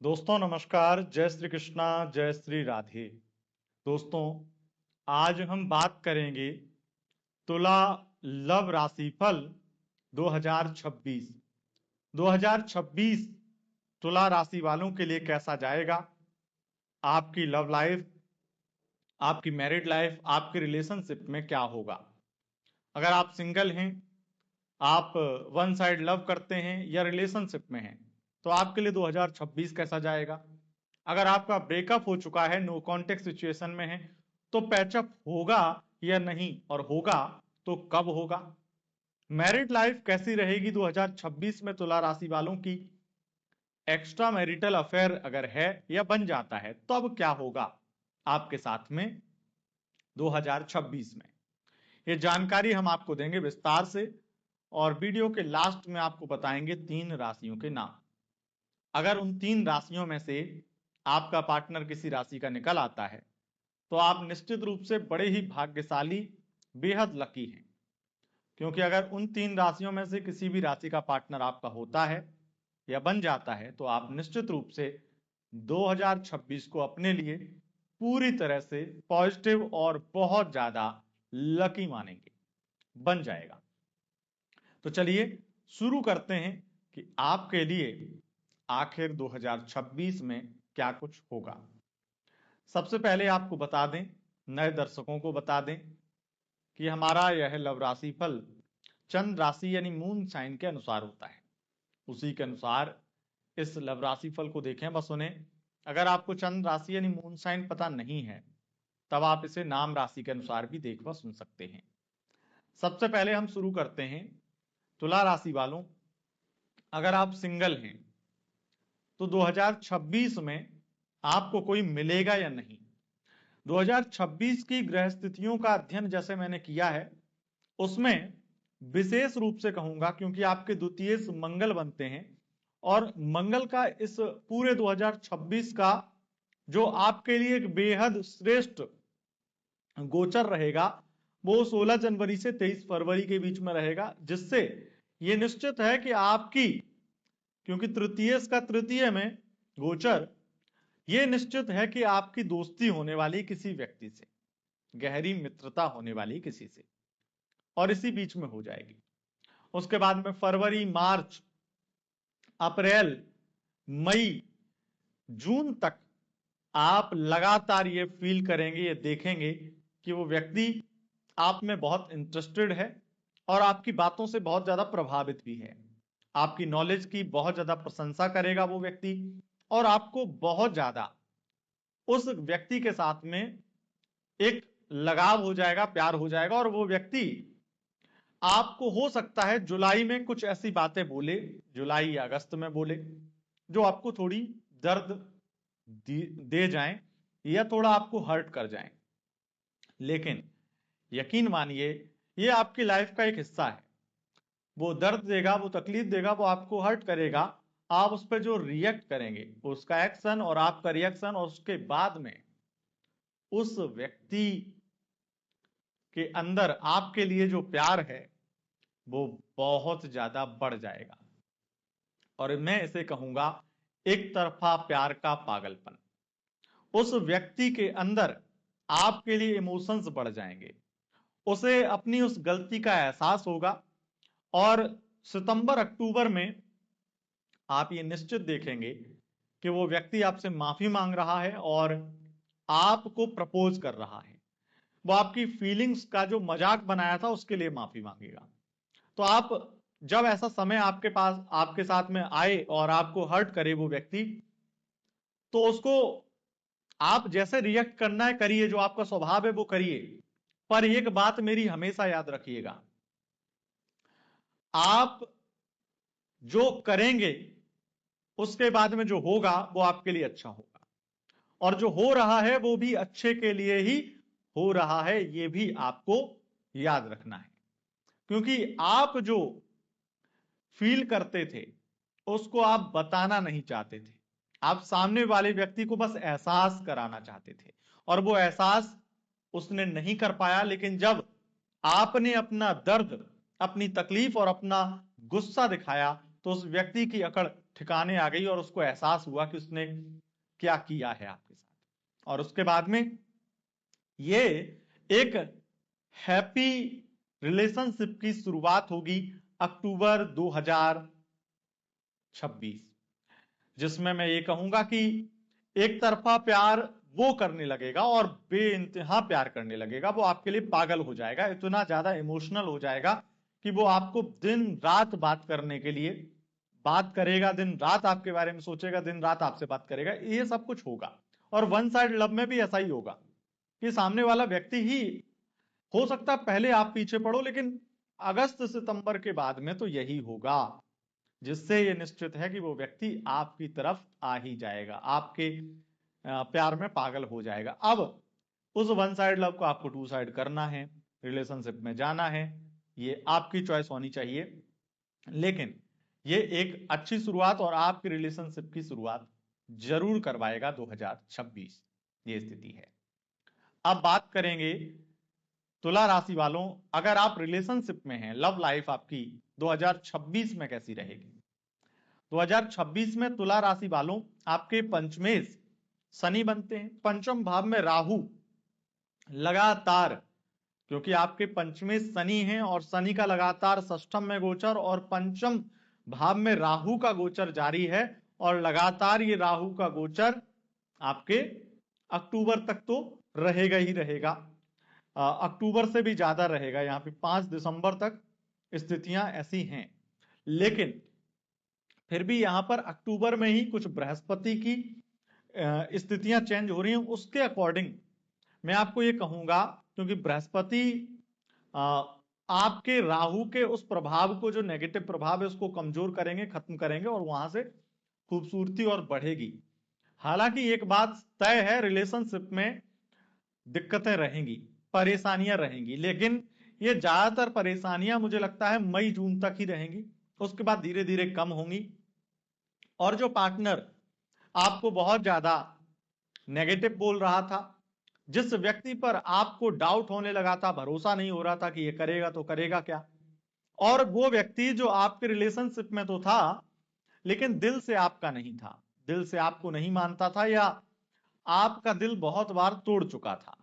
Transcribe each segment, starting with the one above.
दोस्तों नमस्कार, जय श्री कृष्णा, जय श्री राधे। दोस्तों आज हम बात करेंगे तुला लव राशिफल 2026। 2026 तुला राशि वालों के लिए कैसा जाएगा। आपकी लव लाइफ, आपकी मैरिड लाइफ, आपके रिलेशनशिप में क्या होगा। अगर आप सिंगल हैं, आप वन साइड लव करते हैं या रिलेशनशिप में हैं, तो आपके लिए 2026 कैसा जाएगा। अगर आपका ब्रेकअप हो चुका है, नो कॉन्टेक्ट सिचुएशन में है, तो पैचअप होगा या नहीं, और होगा तो कब होगा। मैरिड लाइफ कैसी रहेगी 2026 में तुला राशि वालों की। एक्स्ट्रा मैरिटल अफेयर अगर है या बन जाता है तो अब क्या होगा आपके साथ में 2026 में। ये जानकारी हम आपको देंगे विस्तार से, और वीडियो के लास्ट में आपको बताएंगे 3 राशियों के नाम। अगर उन 3 राशियों में से आपका पार्टनर किसी राशि का निकल आता है तो आप निश्चित रूप से बड़े ही भाग्यशाली, बेहद लकी हैं। क्योंकि अगर उन 3 राशियों में से किसी भी राशि का पार्टनर आपका होता है या बन जाता है तो आप निश्चित रूप से 2026 को अपने लिए पूरी तरह से पॉजिटिव और बहुत ज्यादा लकी मानेंगे, बन जाएगा। तो चलिए शुरू करते हैं कि आपके लिए आखिर 2026 में क्या कुछ होगा। सबसे पहले आपको बता दें, नए दर्शकों को बता दें कि हमारा यह लव राशि फल चंद्र राशि यानी मून साइन के अनुसार होता है। उसी के अनुसार इस लव राशि फल को देखें बस सुने। अगर आपको चंद्र राशि यानी मून साइन पता नहीं है तब आप इसे नाम राशि के अनुसार भी देख व सुन सकते हैं। सबसे पहले हम शुरू करते हैं तुला राशि वालों। अगर आप सिंगल हैं तो 2026 में आपको कोई मिलेगा या नहीं। 2026 की ग्रह स्थितियों का अध्ययन जैसे मैंने किया है, उसमें विशेष रूप से कहूंगा क्योंकि आपके द्वितीय मंगल बनते हैं, और मंगल का इस पूरे 2026 का जो आपके लिए एक बेहद श्रेष्ठ गोचर रहेगा वो 16 जनवरी से 23 फरवरी के बीच में रहेगा, जिससे ये निश्चित है कि आपकी, क्योंकि तृतीय का तृतीय में गोचर, ये निश्चित है कि आपकी दोस्ती होने वाली किसी व्यक्ति से, गहरी मित्रता होने वाली किसी से, और इसी बीच में हो जाएगी। उसके बाद में फरवरी, मार्च, अप्रैल, मई, जून तक आप लगातार ये फील करेंगे, ये देखेंगे कि वो व्यक्ति आप में बहुत इंटरेस्टेड है और आपकी बातों से बहुत ज्यादा प्रभावित भी है। आपकी नॉलेज की बहुत ज्यादा प्रशंसा करेगा वो व्यक्ति, और आपको बहुत ज्यादा उस व्यक्ति के साथ में एक लगाव हो जाएगा, प्यार हो जाएगा। और वो व्यक्ति आपको हो सकता है जुलाई में कुछ ऐसी बातें बोले, जुलाई या अगस्त में बोले, जो आपको थोड़ी दर्द दे जाएं या थोड़ा आपको हर्ट कर जाएं। लेकिन यकीन मानिए ये आपकी लाइफ का एक हिस्सा है। वो दर्द देगा, वो तकलीफ देगा, वो आपको हर्ट करेगा। आप उस पर जो रिएक्ट करेंगे, उसका एक्शन और आपका रिएक्शन, और उसके बाद में उस व्यक्ति के अंदर आपके लिए जो प्यार है वो बहुत ज्यादा बढ़ जाएगा। और मैं इसे कहूंगा एक तरफा प्यार का पागलपन। उस व्यक्ति के अंदर आपके लिए इमोशंस बढ़ जाएंगे, उसे अपनी उस गलती का एहसास होगा, और सितंबर अक्टूबर में आप ये निश्चित देखेंगे कि वो व्यक्ति आपसे माफी मांग रहा है और आपको प्रपोज कर रहा है। वो आपकी फीलिंग्स का जो मजाक बनाया था उसके लिए माफी मांगेगा। तो आप जब ऐसा समय आपके पास, आपके साथ में आए और आपको हर्ट करे वो व्यक्ति, तो उसको आप जैसे रिएक्ट करना है करिए, जो आपका स्वभाव है वो करिए। पर एक बात मेरी हमेशा याद रखिएगा, आप जो करेंगे उसके बाद में जो होगा वो आपके लिए अच्छा होगा, और जो हो रहा है वो भी अच्छे के लिए ही हो रहा है, ये भी आपको याद रखना है। क्योंकि आप जो फील करते थे उसको आप बताना नहीं चाहते थे, आप सामने वाले व्यक्ति को बस एहसास कराना चाहते थे, और वो एहसास उसने नहीं कर पाया। लेकिन जब आपने अपना दर्द, अपनी तकलीफ और अपना गुस्सा दिखाया तो उस व्यक्ति की अकड़ ठिकाने आ गई और उसको एहसास हुआ कि उसने क्या किया है आपके साथ। और उसके बाद में ये एक हैप्पी रिलेशनशिप की शुरुआत होगी अक्टूबर 2026, जिसमें मैं ये कहूंगा कि एक तरफा प्यार वो करने लगेगा और बेइंतहा प्यार करने लगेगा। वो आपके लिए पागल हो जाएगा, इतना ज्यादा इमोशनल हो जाएगा कि वो आपको दिन रात बात करने के लिए बात करेगा, दिन रात आपके बारे में सोचेगा, दिन रात आपसे बात करेगा। ये सब कुछ होगा। और वन साइड लव में भी ऐसा ही होगा कि सामने वाला व्यक्ति ही हो सकता है पहले आप पीछे पड़ो, लेकिन अगस्त सितंबर के बाद में तो यही होगा, जिससे ये निश्चित है कि वो व्यक्ति आपकी तरफ आ ही जाएगा, आपके प्यार में पागल हो जाएगा। अब उस वन साइड लव को आपको टू साइड करना है, रिलेशनशिप में जाना है, ये आपकी चॉइस होनी चाहिए। लेकिन ये एक अच्छी शुरुआत और आपकी रिलेशनशिप की शुरुआत जरूर करवाएगा 2026, ये स्थिति है। अब बात करेंगे तुला राशि वालों, अगर आप रिलेशनशिप में हैं, लव लाइफ आपकी 2026 में कैसी रहेगी। 2026 में तुला राशि वालों आपके पंचमेश शनि बनते हैं, पंचम भाव में राहु लगातार, क्योंकि आपके पंचमेश शनि हैं और शनि का लगातार षष्ठम में गोचर और पंचम भाव में राहु का गोचर जारी है। और लगातार ये राहु का गोचर आपके अक्टूबर तक तो रहेगा ही रहेगा, अक्टूबर से भी ज्यादा रहेगा, यहाँ पे 5 दिसंबर तक स्थितियां ऐसी हैं। लेकिन फिर भी यहां पर अक्टूबर में ही कुछ बृहस्पति की स्थितियां चेंज हो रही हैं, उसके अकॉर्डिंग मैं आपको ये कहूंगा, क्योंकि बृहस्पति आपके राहु के उस प्रभाव को, जो नेगेटिव प्रभाव है, उसको कमजोर करेंगे, खत्म करेंगे और वहां से खूबसूरती और बढ़ेगी। हालांकि एक बात तय है, रिलेशनशिप में दिक्कतें रहेंगी, परेशानियां रहेंगी, लेकिन ये ज्यादातर परेशानियां मुझे लगता है मई जून तक ही रहेंगी, उसके बाद धीरे धीरे कम होंगी। और जो पार्टनर आपको बहुत ज्यादा नेगेटिव बोल रहा था, जिस व्यक्ति पर आपको डाउट होने लगा था, भरोसा नहीं हो रहा था कि ये करेगा तो करेगा क्या, और वो व्यक्ति जो आपके रिलेशनशिप में तो था लेकिन दिल से आपका नहीं था, दिल से आपको नहीं मानता था, या आपका दिल बहुत बार तोड़ चुका था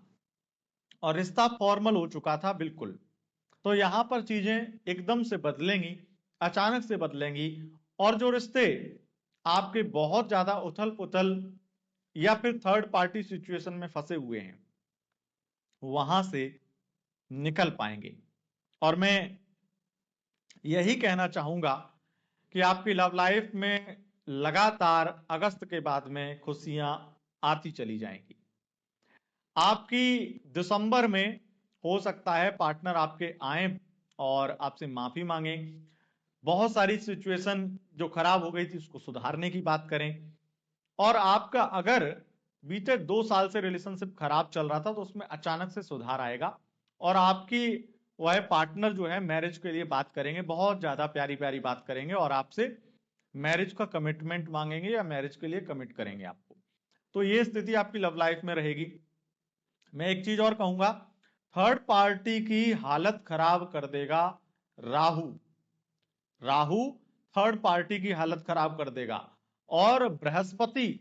और रिश्ता फॉर्मल हो चुका था बिल्कुल, तो यहां पर चीजें एकदम से बदलेंगी, अचानक से बदलेंगी। और जो रिश्ते आपके बहुत ज्यादा उथल पुथल या फिर थर्ड पार्टी सिचुएशन में फंसे हुए हैं, वहां से निकल पाएंगे। और मैं यही कहना चाहूंगा कि आपकी लव लाइफ में लगातार अगस्त के बाद में खुशियां आती चली जाएंगी। आपकी दिसंबर में हो सकता है पार्टनर आपके आए और आपसे माफी मांगे, बहुत सारी सिचुएशन जो खराब हो गई थी उसको सुधारने की बात करें। और आपका अगर बीते 2 साल से रिलेशनशिप खराब चल रहा था तो उसमें अचानक से सुधार आएगा और आपकी वह पार्टनर जो है मैरिज के लिए बात करेंगे, बहुत ज्यादा प्यारी प्यारी बात करेंगे और आपसे मैरिज का कमिटमेंट मांगेंगे या मैरिज के लिए कमिट करेंगे आपको। तो ये स्थिति आपकी लव लाइफ में रहेगी। मैं एक चीज और कहूंगा, थर्ड पार्टी की हालत खराब कर देगा राहु, राहु थर्ड पार्टी की हालत खराब कर देगा। और बृहस्पति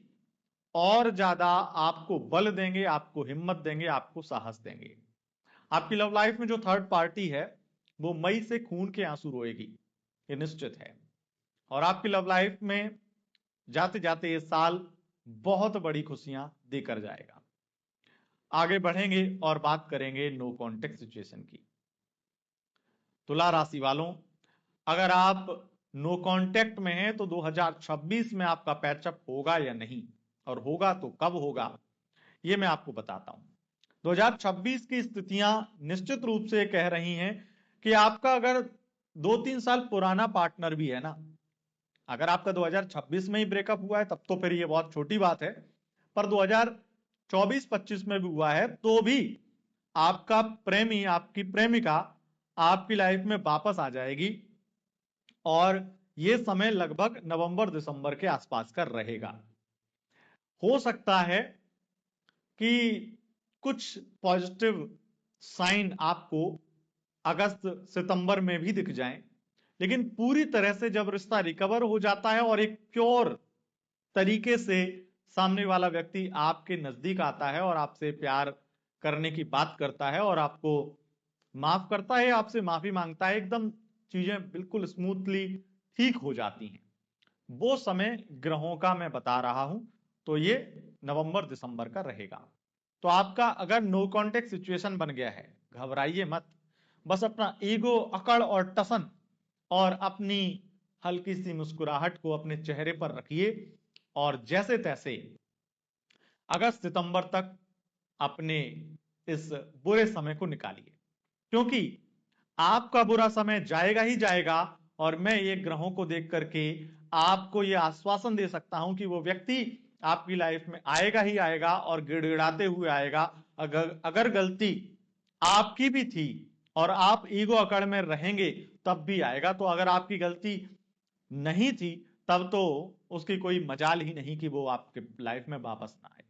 और ज्यादा आपको बल देंगे, आपको हिम्मत देंगे, आपको साहस देंगे। आपकी लव लाइफ में जो थर्ड पार्टी है वो मई से खून के आंसू रोएगी, ये निश्चित है। और आपकी लव लाइफ में जाते जाते ये साल बहुत बड़ी खुशियां देकर जाएगा। आगे बढ़ेंगे और बात करेंगे नो कॉन्टेक्ट सिचुएशन की। तुला राशि वालों, अगर आप नो कॉन्टेक्ट में हैं तो 2026 में आपका पैचअप होगा या नहीं, और होगा तो कब होगा, ये मैं आपको बताता हूं। 2026 की स्थितियां निश्चित रूप से कह रही हैं कि आपका अगर 2-3 साल पुराना पार्टनर भी है ना, अगर आपका 2026 में ही ब्रेकअप हुआ है तब तो फिर ये बहुत छोटी बात है, पर 2024-25 में भी हुआ है तो भी आपका प्रेमी, आपकी प्रेमिका आपकी लाइफ में वापस आ जाएगी। और ये समय लगभग नवंबर दिसंबर के आसपास का रहेगा। हो सकता है कि कुछ पॉजिटिव साइन आपको अगस्त सितंबर में भी दिख जाएं, लेकिन पूरी तरह से जब रिश्ता रिकवर हो जाता है और एक प्योर तरीके से सामने वाला व्यक्ति आपके नजदीक आता है और आपसे प्यार करने की बात करता है और आपको माफ करता है, आपसे माफी मांगता है, एकदम चीजें बिल्कुल स्मूथली ठीक हो जाती हैं। वो समय ग्रहों का मैं बता रहा हूं, तो ये नवंबर दिसंबर का रहेगा। तो आपका अगर नो कॉन्टेक्ट सिचुएशन बन गया है, घबराइए मत, बस अपना ईगो, अकड़ और टसन और अपनी हल्की सी मुस्कुराहट को अपने चेहरे पर रखिए और जैसे तैसे अगस्त सितंबर तक अपने इस बुरे समय को निकालिए, क्योंकि आपका बुरा समय जाएगा ही जाएगा। और मैं ये ग्रहों को देख करके आपको ये आश्वासन दे सकता हूं कि वो व्यक्ति आपकी लाइफ में आएगा ही आएगा और गिड़गिड़ाते हुए आएगा। अगर गलती आपकी भी थी और आप ईगो अकड़ में रहेंगे तब भी आएगा, तो अगर आपकी गलती नहीं थी तब तो उसकी कोई मजाल ही नहीं कि वो आपके लाइफ में वापस ना आए।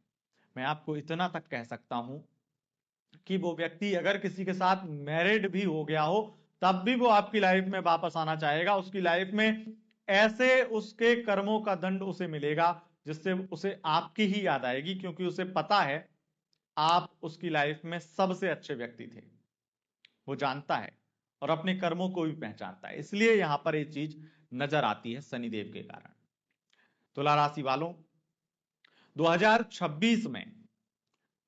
मैं आपको इतना तक कह सकता हूं कि वो व्यक्ति अगर किसी के साथ मैरिड भी हो गया हो तब भी वो आपकी लाइफ में वापस आना चाहेगा। उसकी लाइफ में ऐसे उसके कर्मों का दंड उसे मिलेगा जिससे उसे आपकी ही याद आएगी, क्योंकि उसे पता है आप उसकी लाइफ में सबसे अच्छे व्यक्ति थे। वो जानता है और अपने कर्मों को भी पहचानता है, इसलिए यहां पर ये चीज नजर आती है शनिदेव के कारण। तुला राशि वालों, 2026 में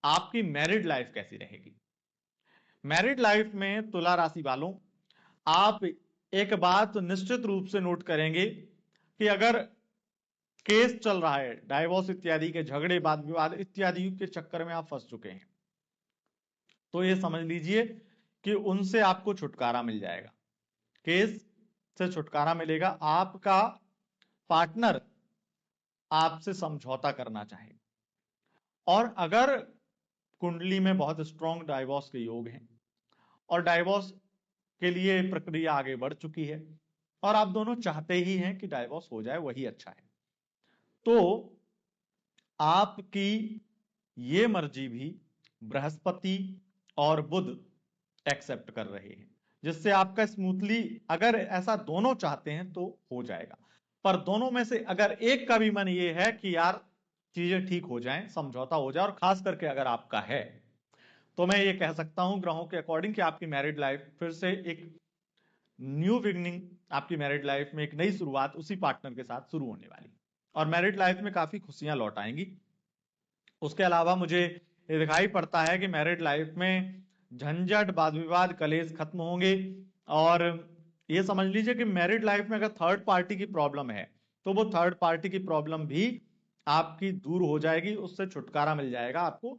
आपकी मैरिड लाइफ कैसी रहेगी? मैरिड लाइफ में तुला राशि वालों, आप एक बात निश्चित रूप से नोट करेंगे कि अगर केस चल रहा है, डाइवोर्स इत्यादि के झगड़े, वाद विवाद इत्यादि के चक्कर में आप फंस चुके हैं, तो ये समझ लीजिए कि उनसे आपको छुटकारा मिल जाएगा, केस से छुटकारा मिलेगा। आपका पार्टनर आपसे समझौता करना चाहे, और अगर कुंडली में बहुत स्ट्रॉन्ग डाइवोर्स के योग हैं और डाइवोर्स के लिए प्रक्रिया आगे बढ़ चुकी है और आप दोनों चाहते ही हैं कि डाइवोर्स हो जाए, वही अच्छा है, तो आपकी ये मर्जी भी बृहस्पति और बुध एक्सेप्ट कर रहे हैं, जिससे आपका स्मूथली, अगर ऐसा दोनों चाहते हैं तो हो जाएगा। पर दोनों में से अगर एक का भी मन ये है कि यार चीजें ठीक हो जाएं, समझौता हो जाए, और खास करके अगर आपका है, तो मैं ये कह सकता हूं ग्रहों के अकॉर्डिंग कि आपकी मैरिड लाइफ फिर से एक न्यू बिगनिंग, आपकी मैरिड लाइफ में एक नई शुरुआत उसी पार्टनर के साथ शुरू होने वाली, और मैरिड लाइफ में काफी खुशियां लौट आएंगी। उसके अलावा मुझे ये दिखाई पड़ता है कि मैरिड लाइफ में झंझट, वाद विवाद, कलेश खत्म होंगे। और ये समझ लीजिए कि मैरिड लाइफ में अगर थर्ड पार्टी की प्रॉब्लम है तो वो थर्ड पार्टी की प्रॉब्लम भी आपकी दूर हो जाएगी, उससे छुटकारा मिल जाएगा आपको।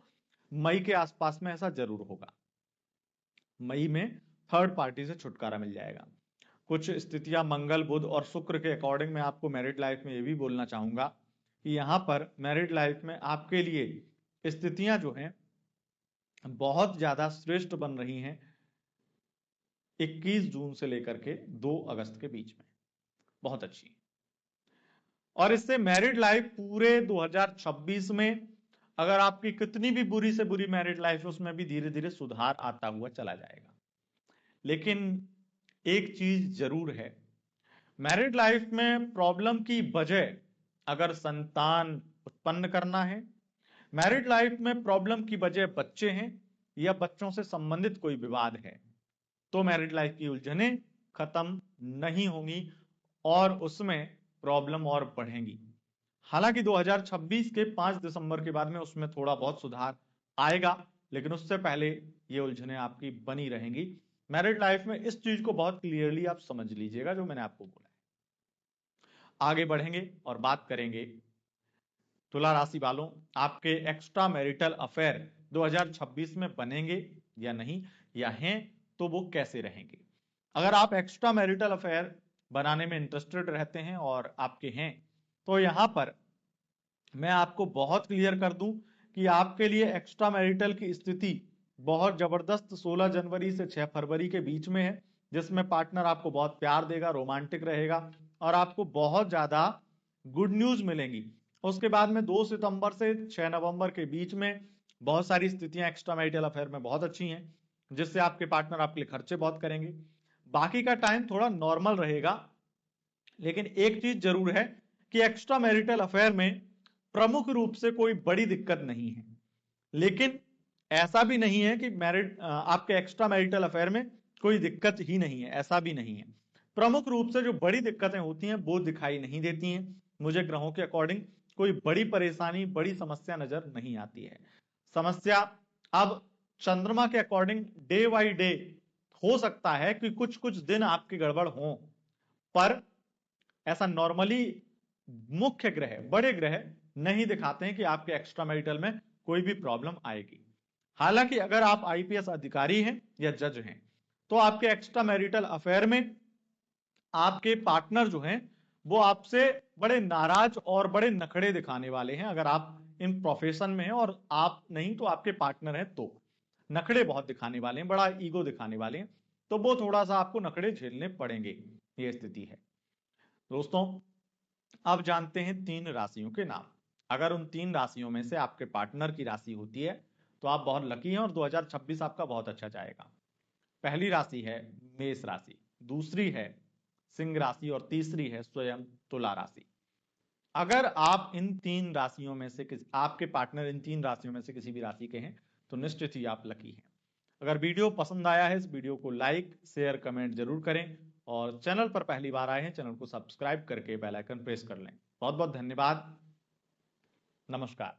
मई के आसपास में ऐसा जरूर होगा, मई में थर्ड पार्टी से छुटकारा मिल जाएगा। कुछ स्थितियां मंगल, बुध और शुक्र के अकॉर्डिंग मैं आपको मैरिड लाइफ में ये भी बोलना चाहूंगा कि यहां पर मैरिड लाइफ में आपके लिए स्थितियां जो हैं बहुत ज्यादा श्रेष्ठ बन रही हैं 21 जून से लेकर के 2 अगस्त के बीच में, बहुत अच्छी। और इससे मैरिड लाइफ पूरे 2026 में अगर आपकी कितनी भी बुरी से बुरी मैरिड लाइफ है उसमें भी धीरे धीरे सुधार आता हुआ चला जाएगा। लेकिन एक चीज जरूर है, मैरिड लाइफ में प्रॉब्लम की वजह अगर संतान उत्पन्न करना है, मैरिड लाइफ में प्रॉब्लम की वजह बच्चे हैं या बच्चों से संबंधित कोई विवाद है, तो मैरिड लाइफ की उलझनें खत्म नहीं होंगी और उसमें प्रॉब्लम और बढ़ेंगी। हालांकि 2026 के 5 दिसंबर के बाद में उसमें थोड़ा बहुत सुधार आएगा, लेकिन उससे पहले ये उलझनें आपकी बनी रहेंगी। मैरिड लाइफ में इस चीज को बहुत क्लियरली आप समझ लीजिएगा जो मैंने आपको बोला है। आगे बढ़ेंगे और बात करेंगे तुला राशि वालों, आपके एक्स्ट्रा मैरिटल अफेयर 2026 में बनेंगे या नहीं, या हैं तो वो कैसे रहेंगे। अगर आप एक्स्ट्रा मैरिटल अफेयर बनाने में इंटरेस्टेड रहते हैं और आपके हैं, तो यहां पर मैं आपको बहुत क्लियर कर दूं कि आपके लिए एक्स्ट्रा मैरिटल की स्थिति बहुत जबरदस्त 16 जनवरी से 6 फरवरी के बीच में है, जिसमें पार्टनर आपको बहुत प्यार देगा, रोमांटिक रहेगा और आपको बहुत ज्यादा गुड न्यूज मिलेंगी। उसके बाद में 2 सितंबर से 6 नवंबर के बीच में बहुत सारी स्थितियां एक्स्ट्रा मैरिटल अफेयर में बहुत अच्छी हैं, जिससे आपके पार्टनर आपके लिए खर्चे बहुत करेंगे। बाकी का टाइम थोड़ा नॉर्मल रहेगा। लेकिन एक चीज जरूर है कि एक्स्ट्रा मैरिटल अफेयर में प्रमुख रूप से कोई बड़ी दिक्कत नहीं है। लेकिन ऐसा भी नहीं है कि आपके एक्स्ट्रा मैरिटल अफेयर में कोई दिक्कत ही नहीं है, ऐसा भी नहीं है। प्रमुख रूप से जो बड़ी दिक्कतें होती हैं वो दिखाई नहीं देती हैं। मुझे ग्रहों के अकॉर्डिंग कोई बड़ी परेशानी, बड़ी समस्या नजर नहीं आती है। समस्या अब चंद्रमा के अकॉर्डिंग डे बाई डे हो सकता है कि कुछ कुछ दिन आपके गड़बड़ हो, पर ऐसा नॉर्मली मुख्य ग्रह, बड़े ग्रह नहीं दिखाते हैं कि आपके एक्स्ट्रा मैरिटल में कोई भी प्रॉब्लम आएगी। हालांकि अगर आप आईपीएस अधिकारी हैं या जज हैं तो आपके एक्स्ट्रा मैरिटल अफेयर में आपके पार्टनर जो हैं वो आपसे बड़े नाराज और बड़े नखड़े दिखाने वाले हैं। अगर आप इन प्रोफेशन में हैं और आप नहीं तो आपके पार्टनर हैं तो नखड़े बहुत दिखाने वाले हैं, बड़ा ईगो दिखाने वाले हैं, तो वो थोड़ा सा आपको नखड़े झेलने पड़ेंगे। ये स्थिति है दोस्तों। अब जानते हैं तीन राशियों के नाम। अगर उन तीन राशियों में से आपके पार्टनर की राशि होती है तो आप बहुत लकी हैं और 2026 आपका बहुत अच्छा जाएगा। पहली राशि है मेष राशि, दूसरी है सिंह राशि और तीसरी है स्वयं तुला राशि। अगर आप इन तीन राशियों में से आपके पार्टनर इन तीन राशियों में से किसी भी राशि के हैं तो निश्चित ही आप लकी हैं। अगर वीडियो पसंद आया है इस वीडियो को लाइक शेयर कमेंट जरूर करें और चैनल पर पहली बार आए हैं चैनल को सब्सक्राइब करके बेल आइकन प्रेस कर लें। बहुत बहुत धन्यवाद। नमस्कार।